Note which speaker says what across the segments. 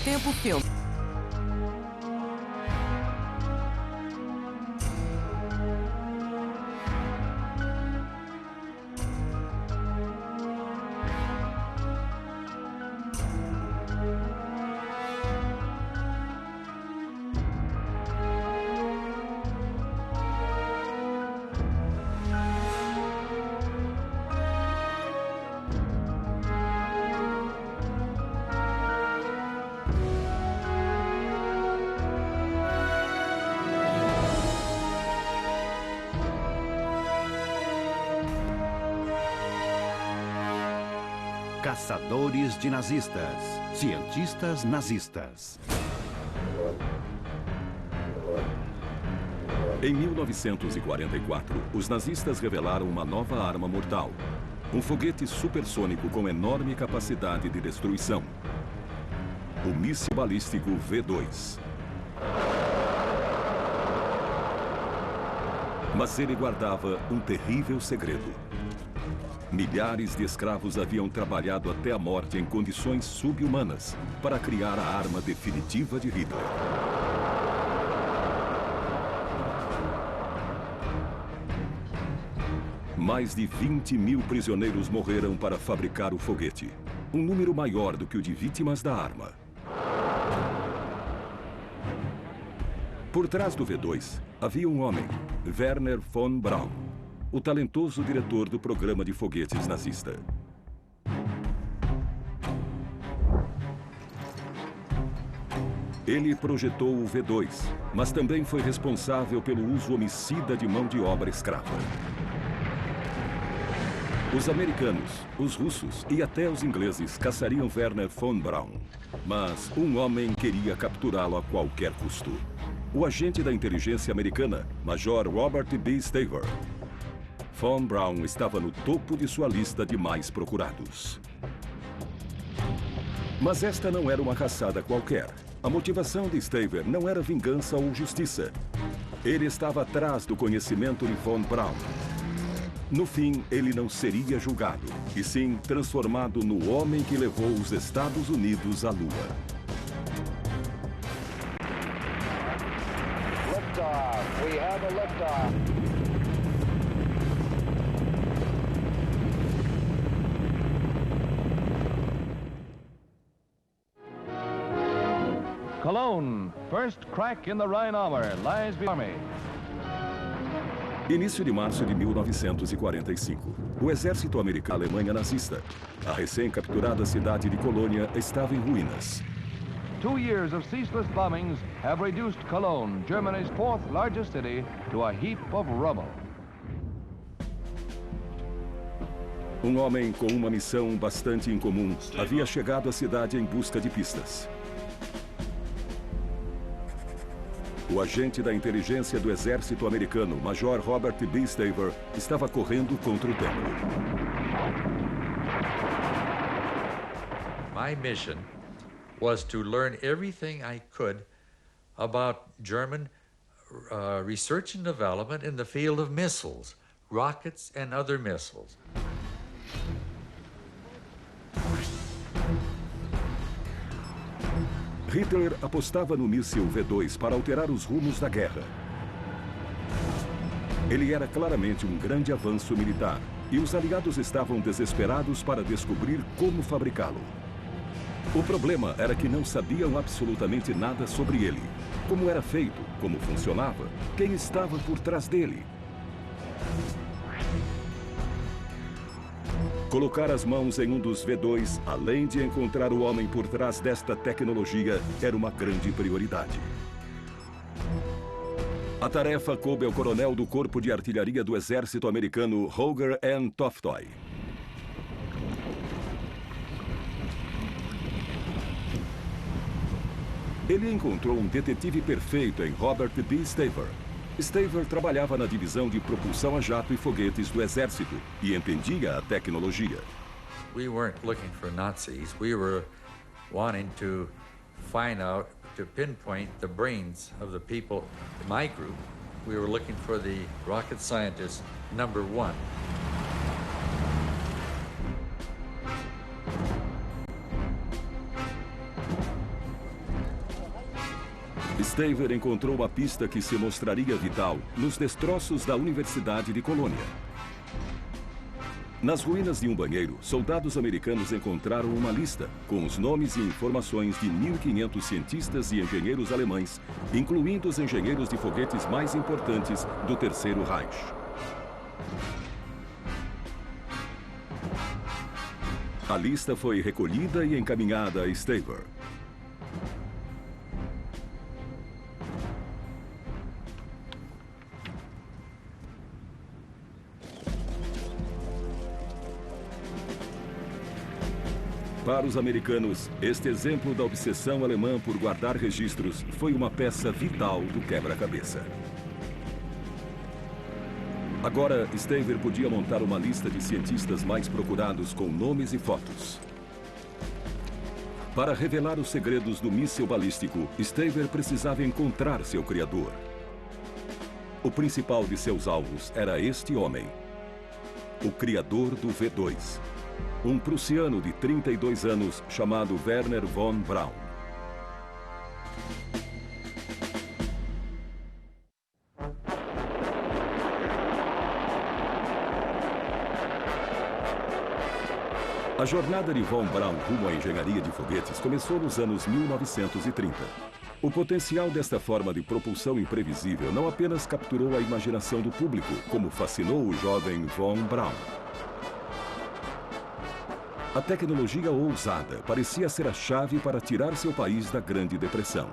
Speaker 1: Tempo Filme.
Speaker 2: Caçadores de nazistas, cientistas nazistas.
Speaker 3: Em 1944, os nazistas revelaram uma nova arma mortal. Um foguete supersônico com enorme capacidade de destruição. O míssil balístico V2. Mas ele guardava um terrível segredo. Milhares de escravos haviam trabalhado até a morte em condições subhumanas para criar a arma definitiva de Hitler. Mais de 20 mil prisioneiros morreram para fabricar o foguete. Um número maior do que o de vítimas da arma. Por trás do V2, havia um homem, Wernher von Braun, o talentoso diretor do programa de foguetes nazista. Ele projetou o V2, mas também foi responsável pelo uso homicida de mão de obra escrava. Os americanos, os russos e até os ingleses caçariam Wernher von Braun. Mas um homem queria capturá-lo a qualquer custo. O agente da inteligência americana, Major Robert B. Staver. Von Braun estava no topo de sua lista de mais procurados. Mas esta não era uma caçada qualquer. A motivação de Staver não era vingança ou justiça. Ele estava atrás do conhecimento de Von Braun. No fim, ele não seria julgado, e sim transformado no homem que levou os Estados Unidos à Lua.
Speaker 4: Liftoff. We have a liftoff.
Speaker 5: Cologne, first crack in the Rhine armor, lies before me.
Speaker 3: Início de março de 1945. O exército americano, a Alemanha nazista. A recém-capturada cidade de Colônia estava em ruínas.
Speaker 5: 2 years of ceaseless bombings have reduced Cologne, Germany's fourth largest city, to a heap of rubble.
Speaker 3: Um homem com uma missão bastante incomum havia chegado à cidade em busca de pistas. O agente da inteligência do exército americano, Major Robert B. Staver, estava correndo contra o tempo.
Speaker 6: My mission was to learn everything I could about German research and development in the field of missiles, rockets and other missiles.
Speaker 3: Hitler apostava no míssil V2 para alterar os rumos da guerra. Ele era claramente um grande avanço militar, e os aliados estavam desesperados para descobrir como fabricá-lo. O problema era que não sabiam absolutamente nada sobre ele. Como era feito, como funcionava, quem estava por trás dele. Colocar as mãos em um dos V2, além de encontrar o homem por trás desta tecnologia, era uma grande prioridade. A tarefa coube ao coronel do Corpo de Artilharia do Exército Americano, Roger N. Toftoy. Ele encontrou um detetive perfeito em Robert B. Staver. Staver trabalhava na divisão de propulsão a jato e foguetes do Exército e entendia a tecnologia.
Speaker 6: We weren't looking for Nazis. We were wanting to find out, to pinpoint the brains of the people in my group. We were looking for the rocket scientist #1.
Speaker 3: Staver encontrou uma pista que se mostraria vital nos destroços da Universidade de Colônia. Nas ruínas de um banheiro, soldados americanos encontraram uma lista com os nomes e informações de 1.500 cientistas e engenheiros alemães, incluindo os engenheiros de foguetes mais importantes do Terceiro Reich. A lista foi recolhida e encaminhada a Staver. Para os americanos, este exemplo da obsessão alemã por guardar registros foi uma peça vital do quebra-cabeça. Agora, Staver podia montar uma lista de cientistas mais procurados com nomes e fotos. Para revelar os segredos do míssil balístico, Staver precisava encontrar seu criador. O principal de seus alvos era este homem, o criador do V2. Um prussiano de 32 anos chamado Wernher von Braun. A jornada de von Braun rumo à engenharia de foguetes começou nos anos 1930. O potencial desta forma de propulsão imprevisível não apenas capturou a imaginação do público, como fascinou o jovem von Braun. A tecnologia ousada parecia ser a chave para tirar seu país da Grande Depressão.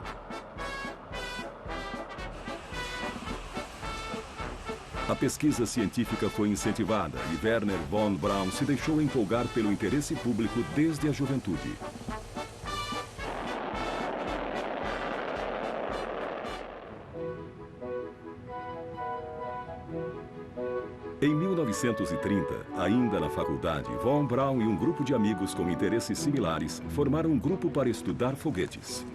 Speaker 3: A pesquisa científica foi incentivada e Wernher von Braun se deixou empolgar pelo interesse público desde a juventude. Em 1930, ainda na faculdade, von Braun e um grupo de amigos com interesses similares formaram um grupo para estudar foguetes.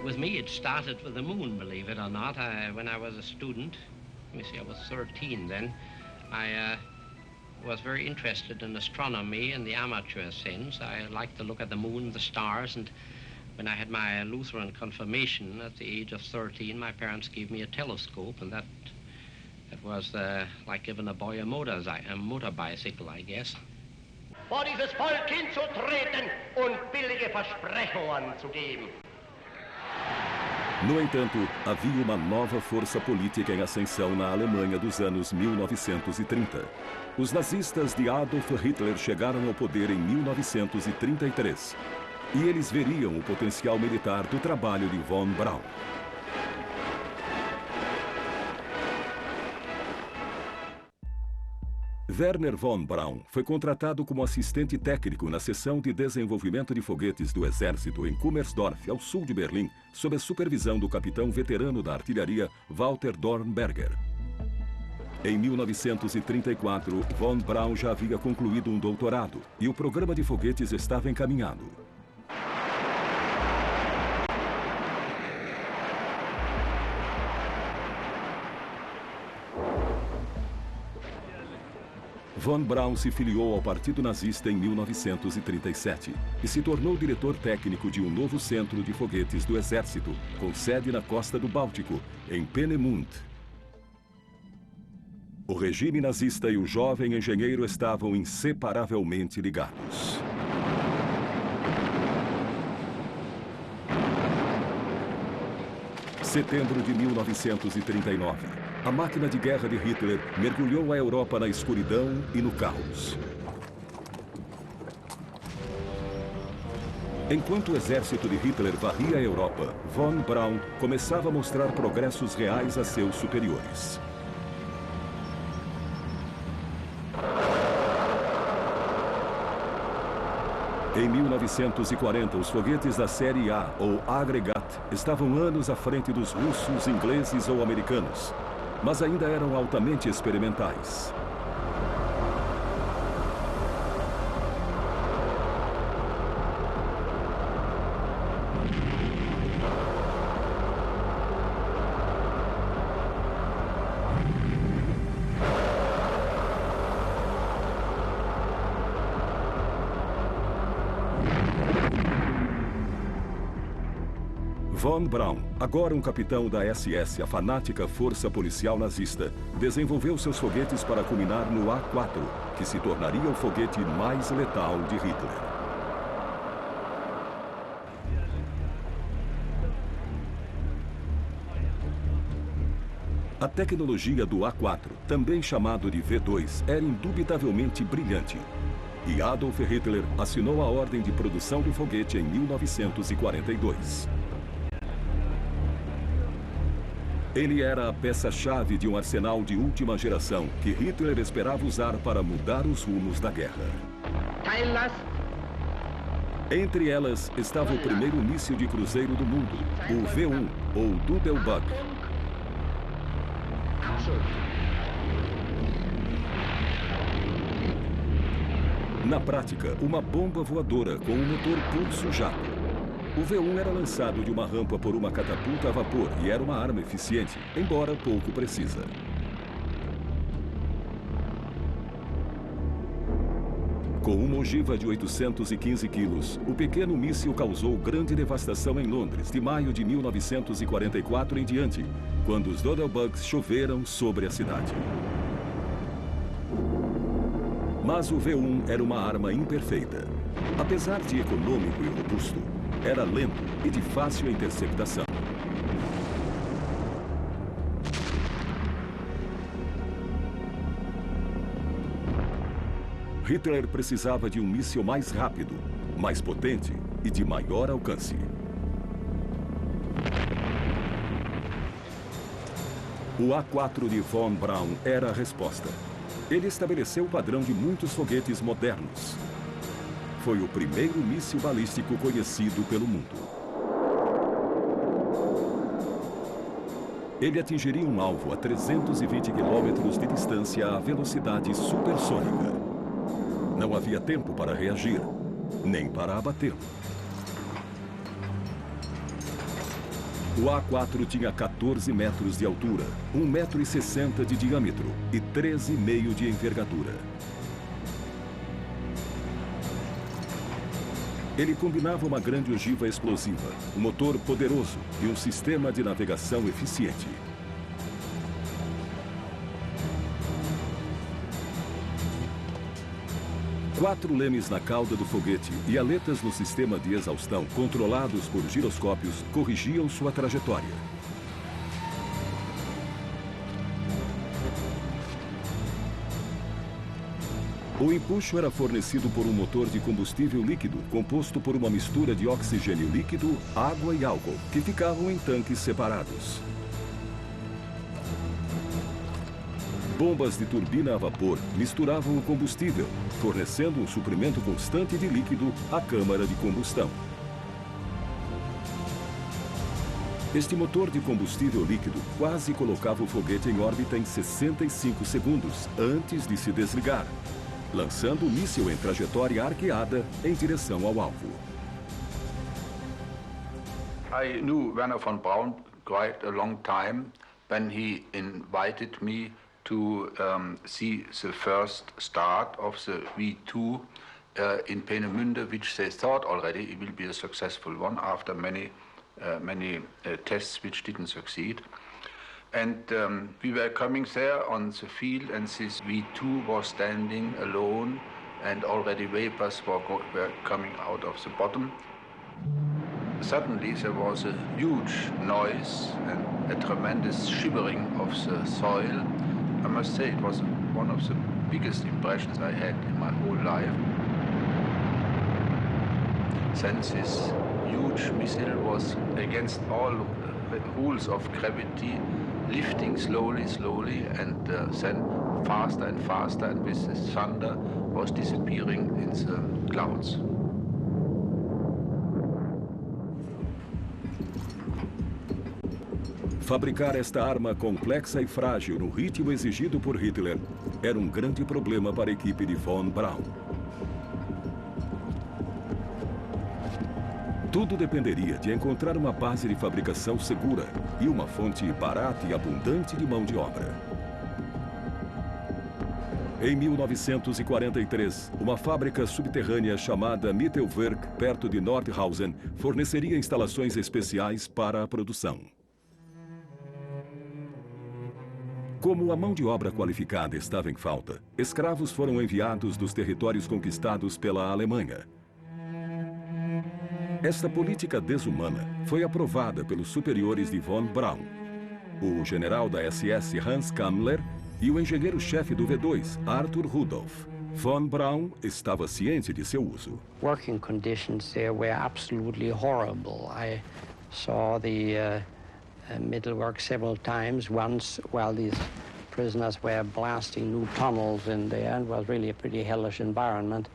Speaker 1: With me, it started with the moon, believe it or not. When I was a student, let me see, I was 13 then, I was very interested in astronomy in the amateur sense. I liked to look at the moon, the stars, and when I had my Lutheran confirmation at the age of 13, my parents gave me a telescope, and that was like giving a boy a motor bicycle, I guess.
Speaker 7: Vor dieses Volk hinzutreten und billige Versprechungen zu geben.
Speaker 3: No entanto, havia uma nova força política em ascensão na Alemanha dos anos 1930. Os nazistas de Adolf Hitler chegaram ao poder em 1933. E eles veriam o potencial militar do trabalho de von Braun. Wernher von Braun foi contratado como assistente técnico na seção de desenvolvimento de foguetes do Exército em Kummersdorf, ao sul de Berlim, sob a supervisão do capitão veterano da artilharia Walter Dornberger. Em 1934, von Braun já havia concluído um doutorado e o programa de foguetes estava encaminhado. Von Braun se filiou ao Partido Nazista em 1937 e se tornou diretor técnico de um novo centro de foguetes do Exército, com sede na costa do Báltico, em Peenemünde. O regime nazista e o jovem engenheiro estavam inseparavelmente ligados. Setembro de 1939. A máquina de guerra de Hitler mergulhou a Europa na escuridão e no caos. Enquanto o exército de Hitler varria a Europa, von Braun começava a mostrar progressos reais a seus superiores. Em 1940, os foguetes da série A, ou Agregat, estavam anos à frente dos russos, ingleses ou americanos, mas ainda eram altamente experimentais. Von Braun, agora um capitão da SS, a fanática força policial nazista, desenvolveu seus foguetes para culminar no A4, que se tornaria o foguete mais letal de Hitler. A tecnologia do A4, também chamado de V2, era indubitavelmente brilhante. E Adolf Hitler assinou a ordem de produção do foguete em 1942. Ele era a peça-chave de um arsenal de última geração que Hitler esperava usar para mudar os rumos da guerra. Entre elas estava o primeiro míssil de cruzeiro do mundo, o V1, ou Doppelbug. Na prática, uma bomba voadora com um motor pulso-jato. O V1 era lançado de uma rampa por uma catapulta a vapor e era uma arma eficiente, embora pouco precisa. Com uma ogiva de 815 quilos, o pequeno míssil causou grande devastação em Londres, de maio de 1944 em diante, quando os Doppelbugs choveram sobre a cidade. Mas o V1 era uma arma imperfeita. Apesar de econômico e robusto, era lento e de fácil interceptação. Hitler precisava de um míssil mais rápido, mais potente e de maior alcance. O A4 de Von Braun era a resposta. Ele estabeleceu o padrão de muitos foguetes modernos. Foi o primeiro míssil balístico conhecido pelo mundo. Ele atingiria um alvo a 320 quilômetros de distância à velocidade supersônica. Não havia tempo para reagir, nem para abatê-lo. O A4 tinha 14 metros de altura, 1,60 m de diâmetro e 13,5 de envergadura. Ele combinava uma grande ogiva explosiva, um motor poderoso e um sistema de navegação eficiente. Quatro lemes na cauda do foguete e aletas no sistema de exaustão, controlados por giroscópios, corrigiam sua trajetória. O empuxo era fornecido por um motor de combustível líquido, composto por uma mistura de oxigênio líquido, água e álcool, que ficavam em tanques separados. Bombas de turbina a vapor misturavam o combustível, fornecendo um suprimento constante de líquido à câmara de combustão. Este motor de combustível líquido quase colocava o foguete em órbita em 65 segundos antes de se desligar, lançando o míssil em trajetória arqueada em direção ao alvo.
Speaker 8: I knew Wernher von Braun quite a long time when he invited me to see the first start of the V2 in Peenemünde, which they thought already it will be a successful one after many tests which didn't succeed. And we were coming there on the field, and this V2 was standing alone, and already vapors were coming out of the bottom. Suddenly there was a huge noise and a tremendous shivering of the soil. I must say it was one of the biggest impressions I had in my whole life. Since this huge missile was against all rules of gravity, lifting slowly, and then faster and faster, and with this thunder was disappearing in the clouds.
Speaker 3: Fabricar esta arma complexa e frágil no ritmo exigido por Hitler era um grande problema para a equipe de Von Braun. Tudo dependeria de encontrar uma base de fabricação segura e uma fonte barata e abundante de mão de obra. Em 1943, uma fábrica subterrânea chamada Mittelwerk, perto de Nordhausen, forneceria instalações especiais para a produção. Como a mão de obra qualificada estava em falta, escravos foram enviados dos territórios conquistados pela Alemanha. Esta política desumana foi aprovada pelos superiores de von Braun, o general da SS Hans Kammler e o engenheiro-chefe do V2, Arthur Rudolph. Von Braun estava ciente de seu uso.
Speaker 1: Working conditions there were absolutely horrible. I saw the Mittelwerk several times. Once while these prisoners were blasting new tunnels in there, and it was really a pretty hellish environment.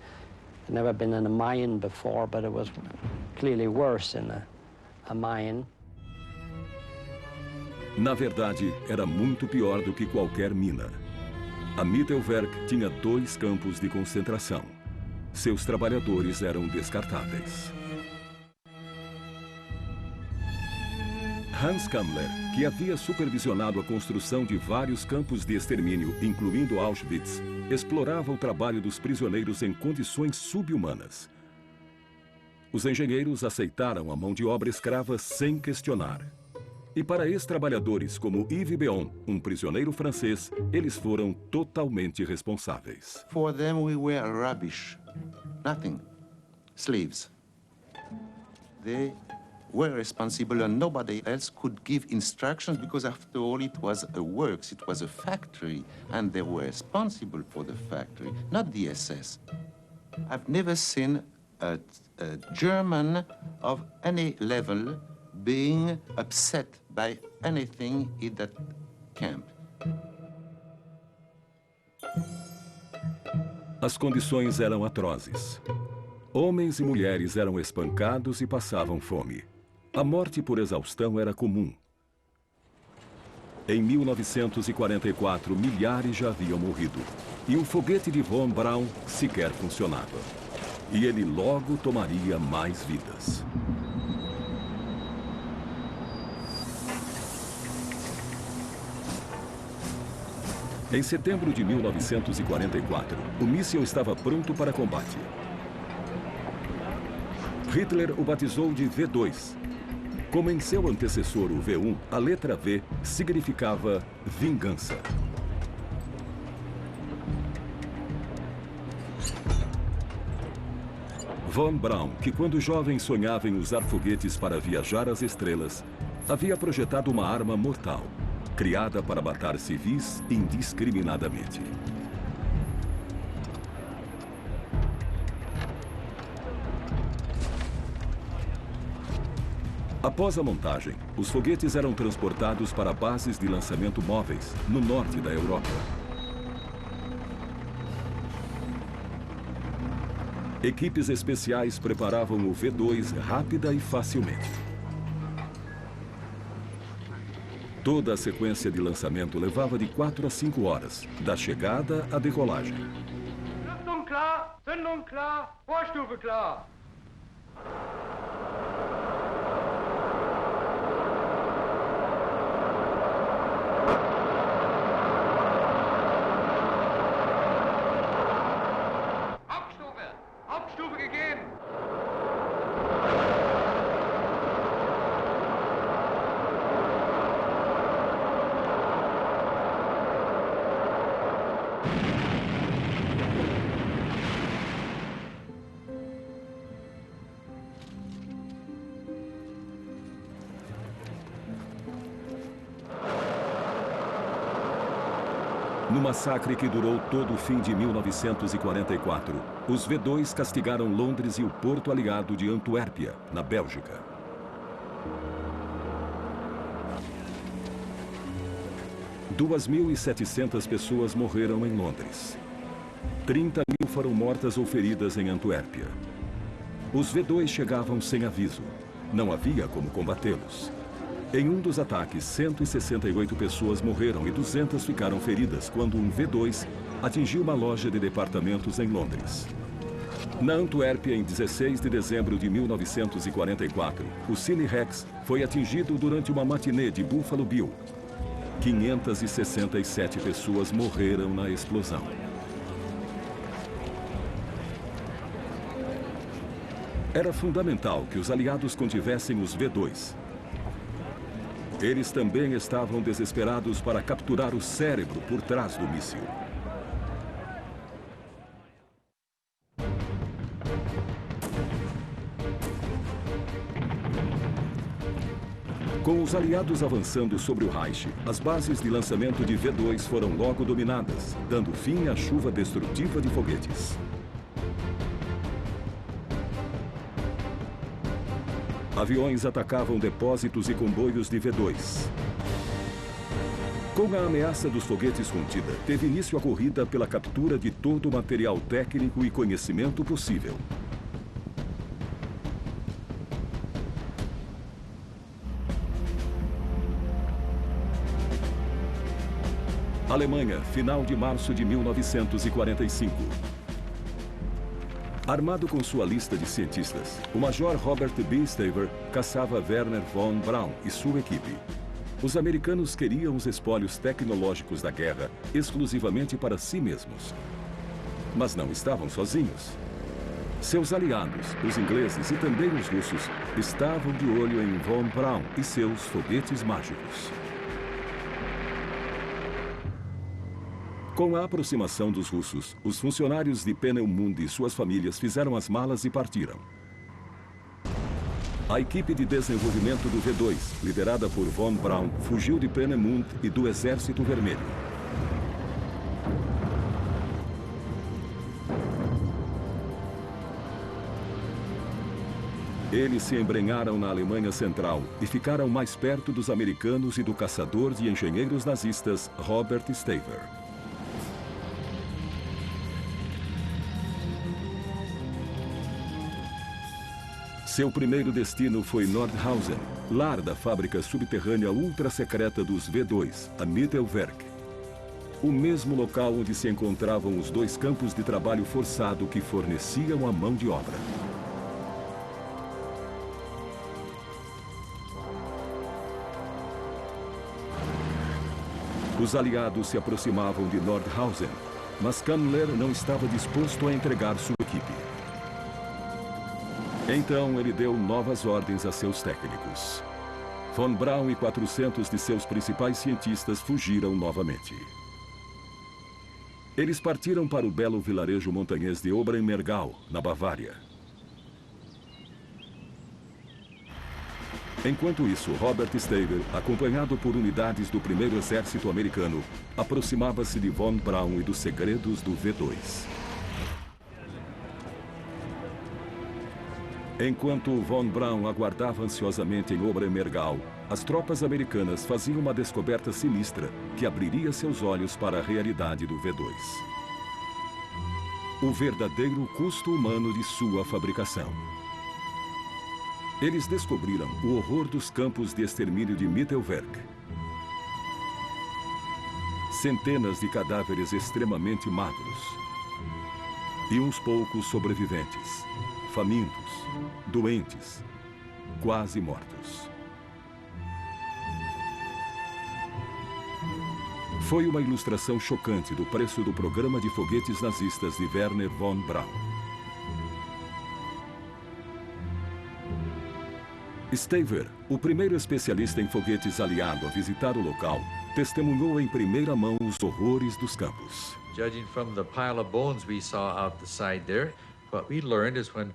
Speaker 1: I'd never been in a mine before, but it was clearly worse in a mine.
Speaker 3: Na verdade, era muito pior do que qualquer mina. A Mittelwerk tinha 2 campos de concentração. Seus trabalhadores eram descartáveis. Hans Kammler, que havia supervisionado a construção de vários campos de extermínio, incluindo Auschwitz, explorava o trabalho dos prisioneiros em condições subhumanas. Os engenheiros aceitaram a mão de obra escrava sem questionar. E para ex-trabalhadores como Yves Béon, um prisioneiro francês, eles foram totalmente responsáveis.
Speaker 9: For them we were rubbish, nothing, slaves. They were responsible and nobody else could give instructions because after all it was a works, it was a factory and they were responsible for the factory, not the SS. I've never seen a German of any level being upset by anything in that camp.
Speaker 3: As condições eram atrozes. Homens e mulheres eram espancados e passavam fome. A morte por exaustão era comum. Em 1944, milhares já haviam morrido. E o foguete de von Braun sequer funcionava. E ele logo tomaria mais vidas. Em setembro de 1944, o míssil estava pronto para combate. Hitler o batizou de V2. Como em seu antecessor, o V1, a letra V significava vingança. Von Braun, que quando jovem sonhava em usar foguetes para viajar às estrelas, havia projetado uma arma mortal, criada para matar civis indiscriminadamente. Após a montagem, os foguetes eram transportados para bases de lançamento móveis no norte da Europa. Equipes especiais preparavam o V2 rápida e facilmente. Toda a sequência de lançamento levava de 4 a 5 horas, da chegada à decolagem.
Speaker 7: Achtung klar, Zündung klar, Vorstufe klar. Hauptstufe gegeben.
Speaker 3: No massacre que durou todo o fim de 1944, os V2 castigaram Londres e o porto aliado de Antuérpia, na Bélgica. – 2.700 pessoas morreram em Londres. 30.000 foram mortas ou feridas em Antuérpia. Os V2 chegavam sem aviso. Não havia como combatê-los. Em um dos ataques, 168 pessoas morreram e 200 ficaram feridas quando um V2 atingiu uma loja de departamentos em Londres. Na Antuérpia, em 16 de dezembro de 1944, o Cine Rex foi atingido durante uma matinê de Buffalo Bill. 567 pessoas morreram na explosão. Era fundamental que os aliados contivessem os V2. Eles também estavam desesperados para capturar o cérebro por trás do míssil. Com os aliados avançando sobre o Reich, as bases de lançamento de V2 foram logo dominadas, dando fim à chuva destrutiva de foguetes. Aviões atacavam depósitos e comboios de V2. Com a ameaça dos foguetes contida, teve início a corrida pela captura de todo o material técnico e conhecimento possível. Alemanha, final de março de 1945. Armado com sua lista de cientistas, o Major Robert B. Staver caçava Wernher von Braun e sua equipe. Os americanos queriam os espólios tecnológicos da guerra exclusivamente para si mesmos. Mas não estavam sozinhos. Seus aliados, os ingleses e também os russos, estavam de olho em von Braun e seus foguetes mágicos. Com a aproximação dos russos, os funcionários de Peenemünde e suas famílias fizeram as malas e partiram. A equipe de desenvolvimento do V2, liderada por von Braun, fugiu de Peenemünde e do Exército Vermelho. Eles se embrenharam na Alemanha Central e ficaram mais perto dos americanos e do caçador de engenheiros nazistas Robert Staver. Seu primeiro destino foi Nordhausen, lar da fábrica subterrânea ultra-secreta dos V2, a Mittelwerk. O mesmo local onde se encontravam os dois campos de trabalho forçado que forneciam a mão de obra. Os aliados se aproximavam de Nordhausen, mas Kammler não estava disposto a entregar sua equipe. Então ele deu novas ordens a seus técnicos. Von Braun e 400 de seus principais cientistas fugiram novamente. Eles partiram para o belo vilarejo montanhês de Oberammergau, na Bavária. Enquanto isso, Robert Staver, acompanhado por unidades do primeiro exército americano, aproximava-se de von Braun e dos segredos do V2. Enquanto von Braun aguardava ansiosamente em Oberammergau, as tropas americanas faziam uma descoberta sinistra que abriria seus olhos para a realidade do V2. O verdadeiro custo humano de sua fabricação. Eles descobriram o horror dos campos de extermínio de Mittelwerk. Centenas de cadáveres extremamente magros. E uns poucos sobreviventes, famintos, doentes, quase mortos. Foi uma ilustração chocante do preço do programa de foguetes nazistas de Wernher von Braun. Staver, o primeiro especialista em foguetes aliado a visitar o local, testemunhou em primeira mão os horrores dos campos.
Speaker 6: Judging from the pile of bones we saw out the side there, what we learned is when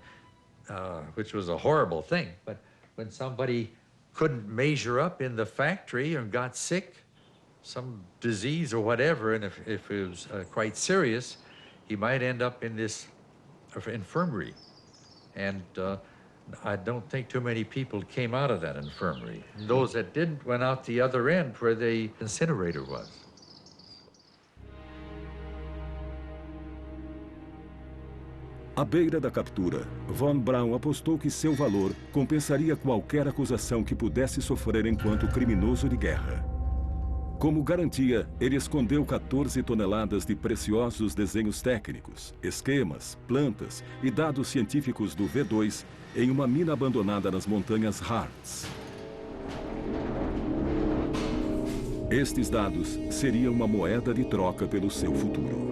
Speaker 6: which was a horrible thing, but when somebody couldn't measure up in the factory and got sick, some disease or whatever, and if it was quite serious, he might end up in this infirmary. And I don't think too many people came out of that infirmary. Those that didn't went out the other end where the incinerator was.
Speaker 3: À beira da captura, von Braun apostou que seu valor compensaria qualquer acusação que pudesse sofrer enquanto criminoso de guerra. Como garantia, ele escondeu 14 toneladas de preciosos desenhos técnicos, esquemas, plantas e dados científicos do V2 em uma mina abandonada nas montanhas Harz. Estes dados seriam uma moeda de troca pelo seu futuro.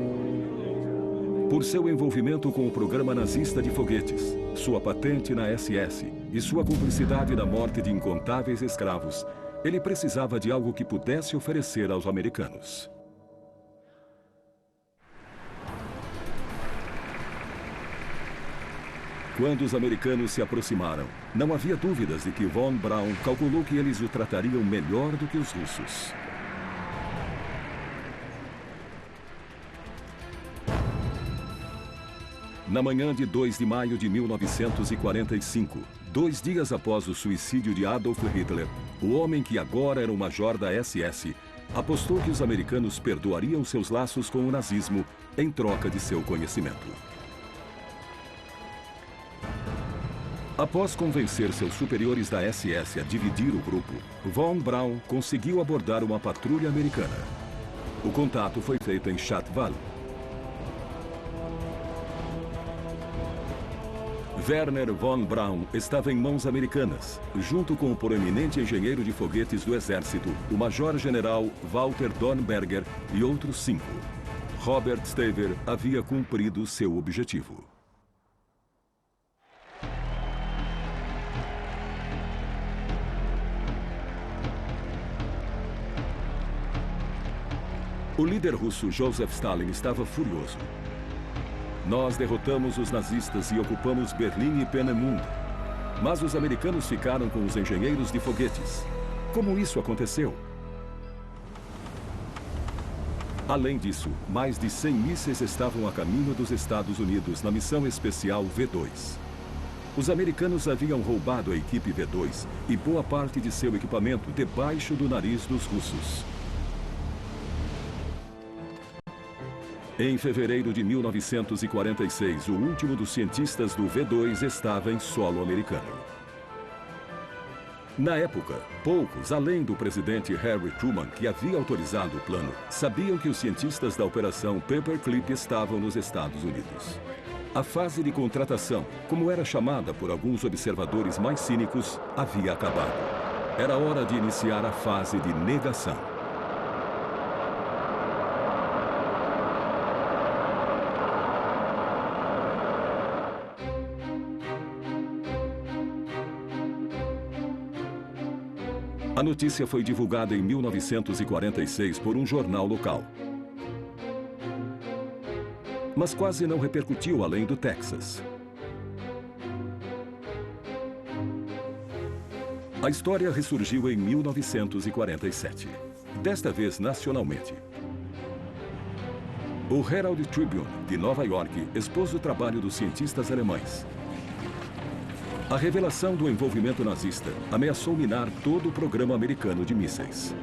Speaker 3: Por seu envolvimento com o programa nazista de foguetes, sua patente na SS e sua cumplicidade na morte de incontáveis escravos, ele precisava de algo que pudesse oferecer aos americanos. Quando os americanos se aproximaram, não havia dúvidas de que von Braun calculou que eles o tratariam melhor do que os russos. Na manhã de 2 de maio de 1945, 2 dias após o suicídio de Adolf Hitler, o homem que agora era o major da SS, apostou que os americanos perdoariam seus laços com o nazismo em troca de seu conhecimento. Após convencer seus superiores da SS a dividir o grupo, von Braun conseguiu abordar uma patrulha americana. O contato foi feito em Chateauval. Werner von Braun estava em mãos americanas, junto com o proeminente engenheiro de foguetes do Exército, o Major-General Walter Dornberger e outros 5. Robert Staver havia cumprido seu objetivo. O líder russo Joseph Stalin estava furioso. Nós derrotamos os nazistas e ocupamos Berlim e Peenemünde. Mas os americanos ficaram com os engenheiros de foguetes. Como isso aconteceu? Além disso, mais de 100 mísseis estavam a caminho dos Estados Unidos na missão especial V2. Os americanos haviam roubado a equipe V2 e boa parte de seu equipamento debaixo do nariz dos russos. Em fevereiro de 1946, o último dos cientistas do V2 estava em solo americano. Na época, poucos, além do presidente Harry Truman, que havia autorizado o plano, sabiam que os cientistas da Operação Paperclip estavam nos Estados Unidos. A fase de contratação, como era chamada por alguns observadores mais cínicos, havia acabado. Era hora de iniciar a fase de negação. A notícia foi divulgada em 1946 por um jornal local. Mas quase não repercutiu além do Texas. A história ressurgiu em 1947, desta vez nacionalmente. O Herald Tribune, de Nova York, expôs o trabalho dos cientistas alemães. A revelação do envolvimento nazista ameaçou minar todo o programa americano de mísseis.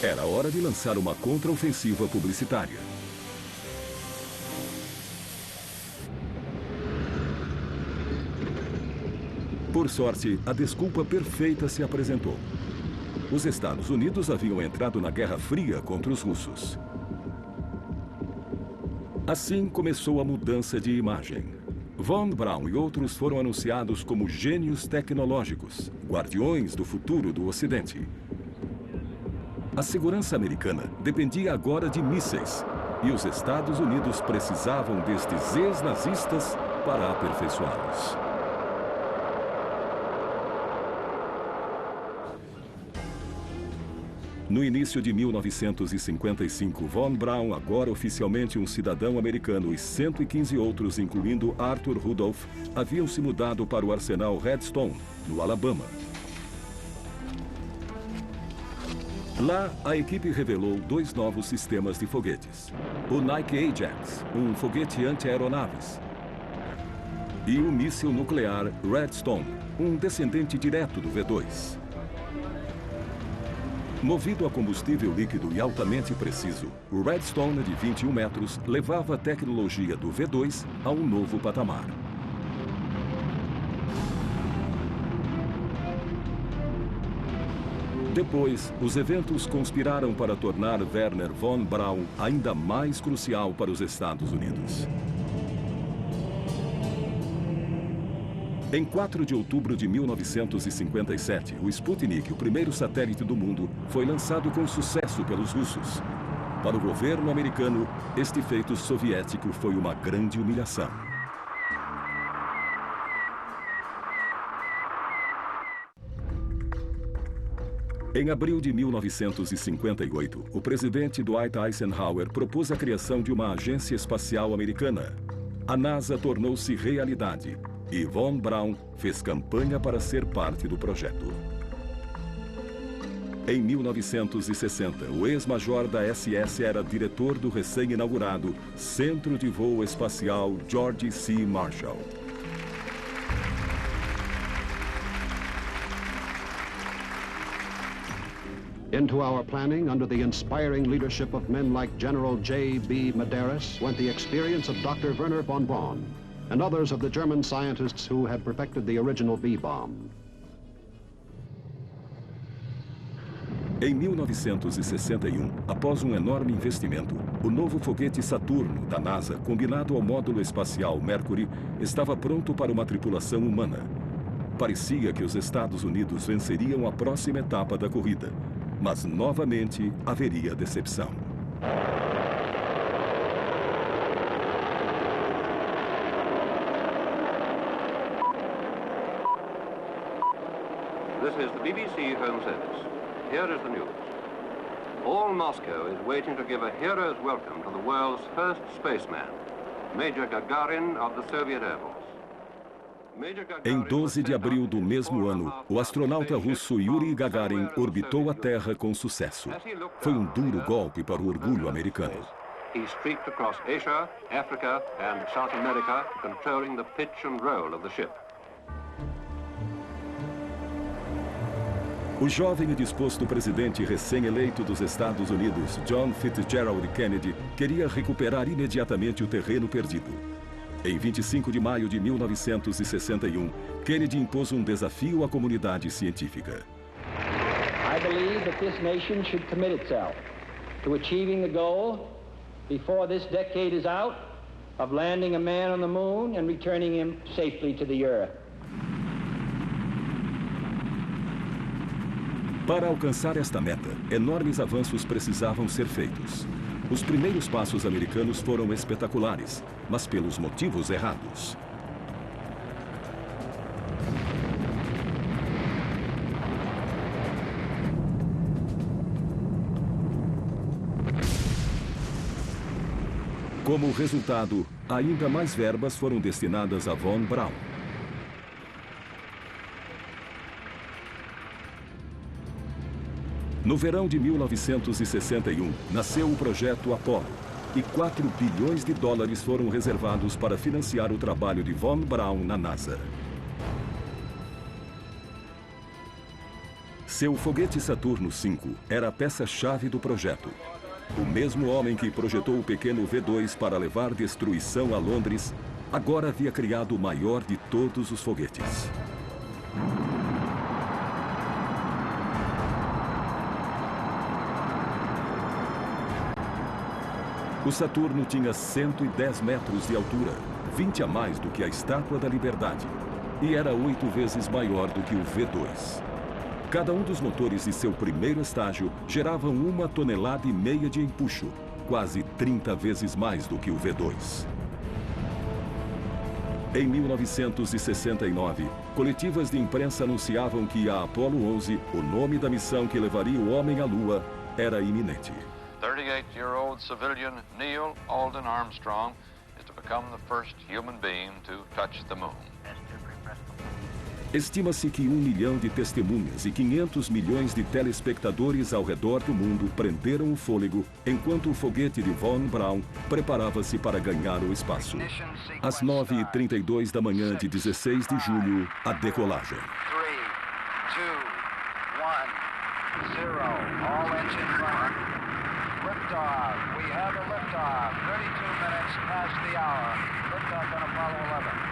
Speaker 3: Era hora de lançar uma contraofensiva publicitária. Por sorte, a desculpa perfeita se apresentou. Os Estados Unidos haviam entrado na Guerra Fria contra os russos. Assim começou a mudança de imagem. Von Braun e outros foram anunciados como gênios tecnológicos, guardiões do futuro do Ocidente. A segurança americana dependia agora de mísseis, e os Estados Unidos precisavam destes ex-nazistas para aperfeiçoá-los. No início de 1955, von Braun, agora oficialmente um cidadão americano, e 115 outros, incluindo Arthur Rudolph, haviam se mudado para o arsenal Redstone, no Alabama. Lá, a equipe revelou 2 novos sistemas de foguetes. O Nike Ajax, um foguete anti-aeronaves, e o míssil nuclear Redstone, um descendente direto do V2. Movido a combustível líquido e altamente preciso, o Redstone de 21 metros levava a tecnologia do V2 a um novo patamar. Depois, os eventos conspiraram para tornar Werner von Braun ainda mais crucial para os Estados Unidos. Em 4 de outubro de 1957, o Sputnik, o primeiro satélite do mundo, foi lançado com sucesso pelos russos. Para o governo americano, este feito soviético foi uma grande humilhação. Em abril de 1958, o presidente Dwight Eisenhower propôs a criação de uma agência espacial americana. A NASA tornou-se realidade e Von Braun fez campanha para ser parte do projeto. Em 1960, o ex-major da SS era diretor do recém-inaugurado Centro de Voo Espacial George C. Marshall.
Speaker 10: Into our planning, under the inspiring leadership of men like General J.B. Medeiros, went the experience of Dr. Wernher von Braun and others of the German scientists who had perfected the original V-bomb.
Speaker 3: Em 1961, após um enorme investimento, o novo foguete Saturno da NASA, combinado ao módulo espacial Mercury, estava pronto para uma tripulação humana. Parecia que os Estados Unidos venceriam a próxima etapa da corrida, mas novamente haveria decepção.
Speaker 11: This is the BBC Home Service. Here is the news. All Moscow is waiting to give a hero's welcome to the world's first spaceman, Major Gagarin of the Soviet Air Force.
Speaker 3: Em 12 de abril do mesmo ano, o astronauta russo Yuri Gagarin orbitou a Terra com sucesso. Foi um duro golpe para o orgulho americano.
Speaker 11: He streaked across Asia, Africa and South America, controlling the pitch and roll of the ship.
Speaker 3: O jovem e disposto presidente recém-eleito dos Estados Unidos, John Fitzgerald Kennedy, queria recuperar imediatamente o terreno perdido. Em 25 de maio de 1961, Kennedy impôs um desafio à comunidade científica.
Speaker 12: I believe that this nation should commit itself to achieving the goal before this decade is out of landing a man on the moon and returning him safely to the earth.
Speaker 3: Para alcançar esta meta, enormes avanços precisavam ser feitos. Os primeiros passos americanos foram espetaculares, mas pelos motivos errados. Como resultado, ainda mais verbas foram destinadas a Von Braun. No verão de 1961, nasceu o projeto Apollo, e 4 bilhões de dólares foram reservados para financiar o trabalho de Von Braun na NASA. Seu foguete Saturno V era a peça-chave do projeto. O mesmo homem que projetou o pequeno V2 para levar destruição a Londres, agora havia criado o maior de todos os foguetes. O Saturno tinha 110 metros de altura, 20 a mais do que a Estátua da Liberdade, e era 8 vezes maior do que o V2. Cada um dos motores de seu primeiro estágio geravam 1,5 toneladas de empuxo, quase 30 vezes mais do que o V2. Em 1969, coletivas de imprensa anunciavam que a Apollo 11, o nome da missão que levaria o homem à Lua, era iminente.
Speaker 13: 38-year-old civilian Neil Alden Armstrong is to become the first human being to touch the moon.
Speaker 3: Estima-se que 1 milhão de testemunhas e 500 milhões de telespectadores ao redor do mundo prenderam o fôlego enquanto o foguete de Von Braun preparava-se para ganhar o espaço. Às 9h32 da manhã de 16 de julho, a decolagem.
Speaker 4: 3, 2, 1, 0. All engine running. Liftoff. We have a liftoff. 32 minutes past the hour. Liftoff on Apollo 11.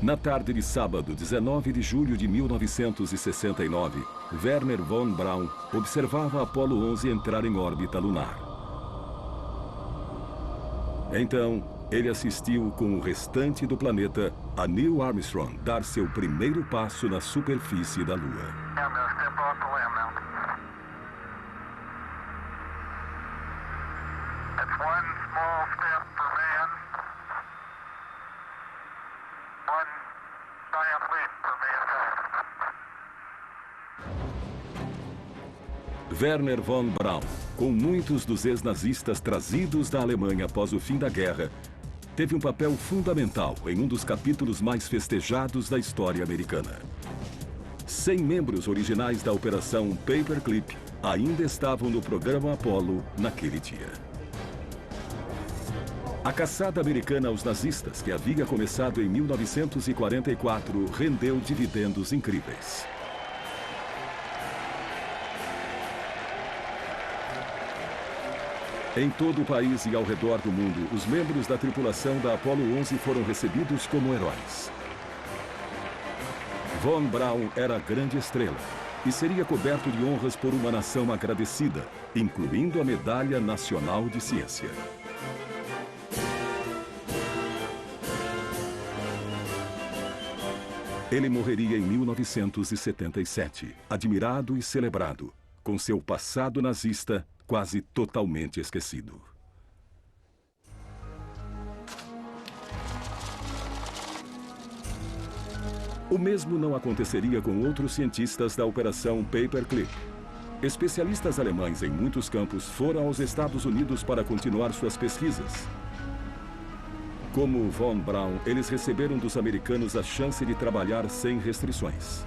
Speaker 3: Na tarde de sábado, 19 de julho de 1969, Wernher von Braun observava a Apollo 11 entrar em órbita lunar. Então, ele assistiu com o restante do planeta a Neil Armstrong dar seu primeiro passo na superfície da Lua. Wernher von Braun, com muitos dos ex-nazistas trazidos da Alemanha após o fim da guerra, teve um papel fundamental em um dos capítulos mais festejados da história americana. 100 membros originais da Operação Paperclip ainda estavam no programa Apollo naquele dia. A caçada americana aos nazistas, que havia começado em 1944, rendeu dividendos incríveis. Em todo o país e ao redor do mundo, os membros da tripulação da Apollo 11 foram recebidos como heróis. Von Braun era a grande estrela e seria coberto de honras por uma nação agradecida, incluindo a Medalha Nacional de Ciência. Ele morreria em 1977, admirado e celebrado, com seu passado nazista quase totalmente esquecido. O mesmo não aconteceria com outros cientistas da Operação Paperclip. Especialistas alemães em muitos campos foram aos Estados Unidos para continuar suas pesquisas. Como Von Braun, eles receberam dos americanos a chance de trabalhar sem restrições.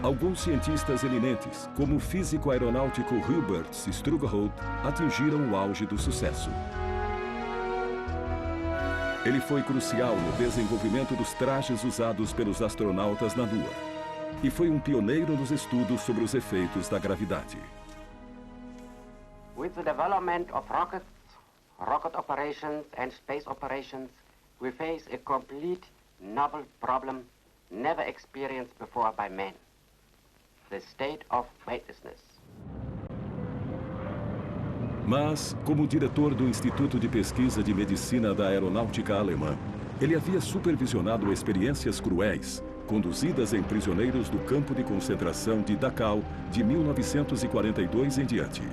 Speaker 3: Alguns cientistas eminentes, como o físico aeronáutico Hubert Strugaroth, atingiram o auge do sucesso. Ele foi crucial no desenvolvimento dos trajes usados pelos astronautas na Lua e foi um pioneiro nos estudos sobre os efeitos da gravidade.
Speaker 14: With the development of rockets, rocket operations and space operations, we face a complete novel problem never experienced before by man. The state of weightlessness.
Speaker 3: Mas, como diretor do Instituto de Pesquisa de Medicina da Aeronáutica Alemã, ele havia supervisionado experiências cruéis, conduzidas em prisioneiros do campo de concentração de Dachau de 1942 em diante.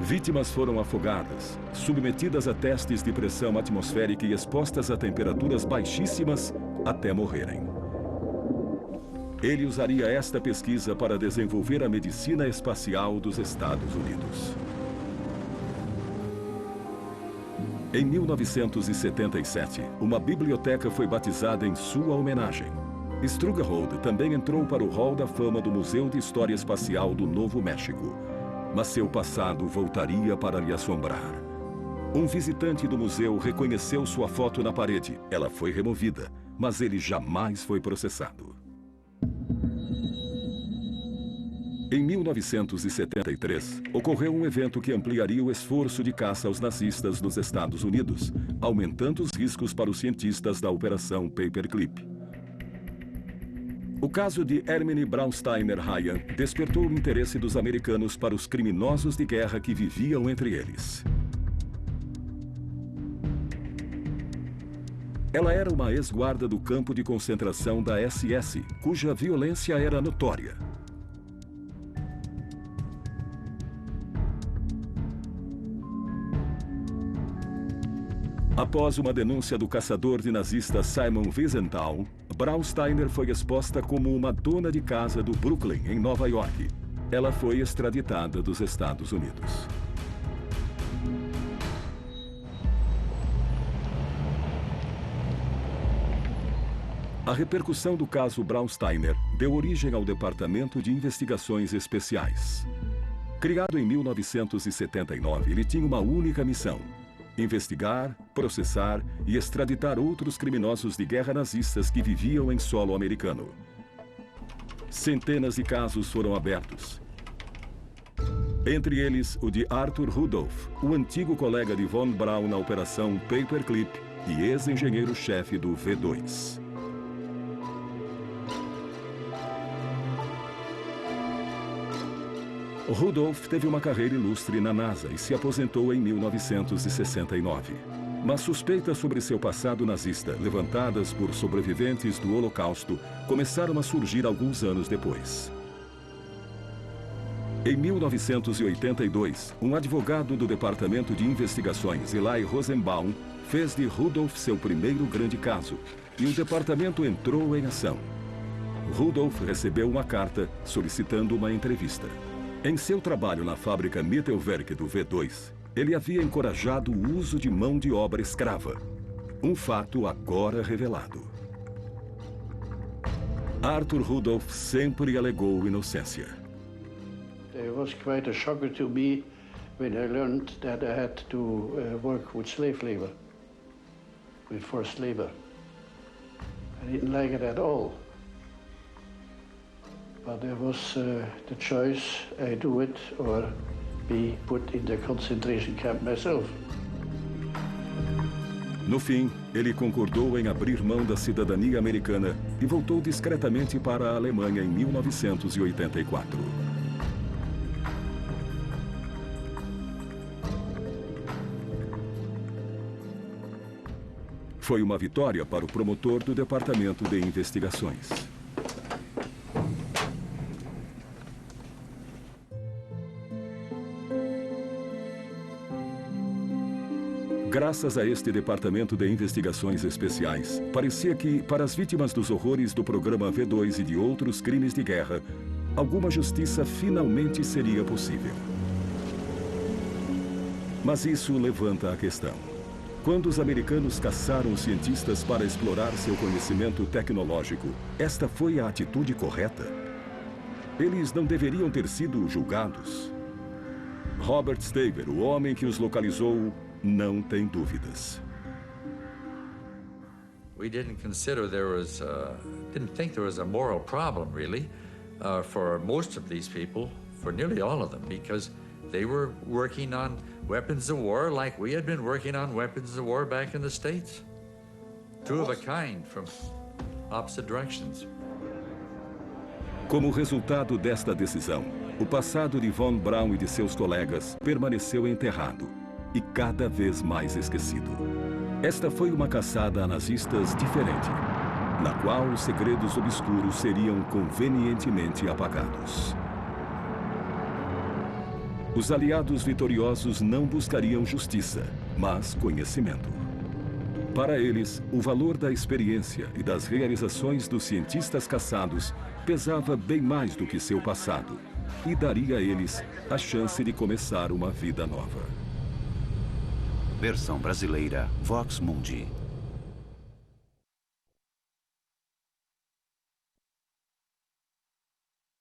Speaker 3: Vítimas foram afogadas, submetidas a testes de pressão atmosférica e expostas a temperaturas baixíssimas até morrerem. Ele usaria esta pesquisa para desenvolver a medicina espacial dos Estados Unidos. Em 1977, uma biblioteca foi batizada em sua homenagem. Strugaroth também entrou para o Hall da Fama do Museu de História Espacial do Novo México, mas seu passado voltaria para lhe assombrar. Um visitante do museu reconheceu sua foto na parede. Ela foi removida, mas ele jamais foi processado. Em 1973, ocorreu um evento que ampliaria o esforço de caça aos nazistas nos Estados Unidos, aumentando os riscos para os cientistas da Operação Paperclip. O caso de Hermine Braunsteiner-Hayan despertou o interesse dos americanos para os criminosos de guerra que viviam entre eles. Ela era uma ex-guarda do campo de concentração da SS, cuja violência era notória. Após uma denúncia do caçador de nazistas Simon Wiesenthal, Braunsteiner foi exposta como uma dona de casa do Brooklyn, em Nova York. Ela foi extraditada dos Estados Unidos. A repercussão do caso Braunsteiner deu origem ao Departamento de Investigações Especiais. Criado em 1979, ele tinha uma única missão: investigar, processar e extraditar outros criminosos de guerra nazistas que viviam em solo americano. Centenas de casos foram abertos. Entre eles, o de Arthur Rudolph, o antigo colega de Von Braun na Operação Paperclip e ex-engenheiro-chefe do V2. Rudolf teve uma carreira ilustre na NASA e se aposentou em 1969. Mas suspeitas sobre seu passado nazista, levantadas por sobreviventes do Holocausto, começaram a surgir alguns anos depois. Em 1982, um advogado do Departamento de Investigações, Eli Rosenbaum, fez de Rudolf seu primeiro grande caso, e o departamento entrou em ação. Rudolf recebeu uma carta solicitando uma entrevista. Em seu trabalho na fábrica Mittelwerk do V2, ele havia encorajado o uso de mão de obra escrava. Um fato agora revelado. Arthur Rudolf sempre alegou inocência.
Speaker 15: It was quite a shocker to me when I learned that I had to work with slave labor, with forced labor. I didn't like it at all. But there was the choice, I do it or be put in the concentration camp myself.
Speaker 3: No fim, ele concordou em abrir mão da cidadania americana e voltou discretamente para a Alemanha em 1984. Foi uma vitória para o promotor do Departamento de Investigações. Graças a este Departamento de Investigações Especiais, parecia que, para as vítimas dos horrores do programa V2 e de outros crimes de guerra, alguma justiça finalmente seria possível. Mas isso levanta a questão. Quando os americanos caçaram os cientistas para explorar seu conhecimento tecnológico, esta foi a atitude correta? Eles não deveriam ter sido julgados? Robert Staver, o homem que os localizou, não tem dúvidas.
Speaker 6: We didn't consider didn't think there was a moral problem, really, for most of these people, for nearly all of them, because they were working on weapons of war like we had been working on weapons of war back in the States. Two of a kind from opposite directions.
Speaker 3: Como resultado desta decisão, o passado de von Braun e de seus colegas permaneceu enterrado e cada vez mais esquecido. Esta foi uma caçada a nazistas diferente, na qual os segredos obscuros seriam convenientemente apagados. Os aliados vitoriosos não buscariam justiça, mas conhecimento. Para eles, o valor da experiência e das realizações dos cientistas caçados pesava bem mais do que seu passado e daria a eles a chance de começar uma vida nova.
Speaker 2: Versão brasileira Vox Mundi.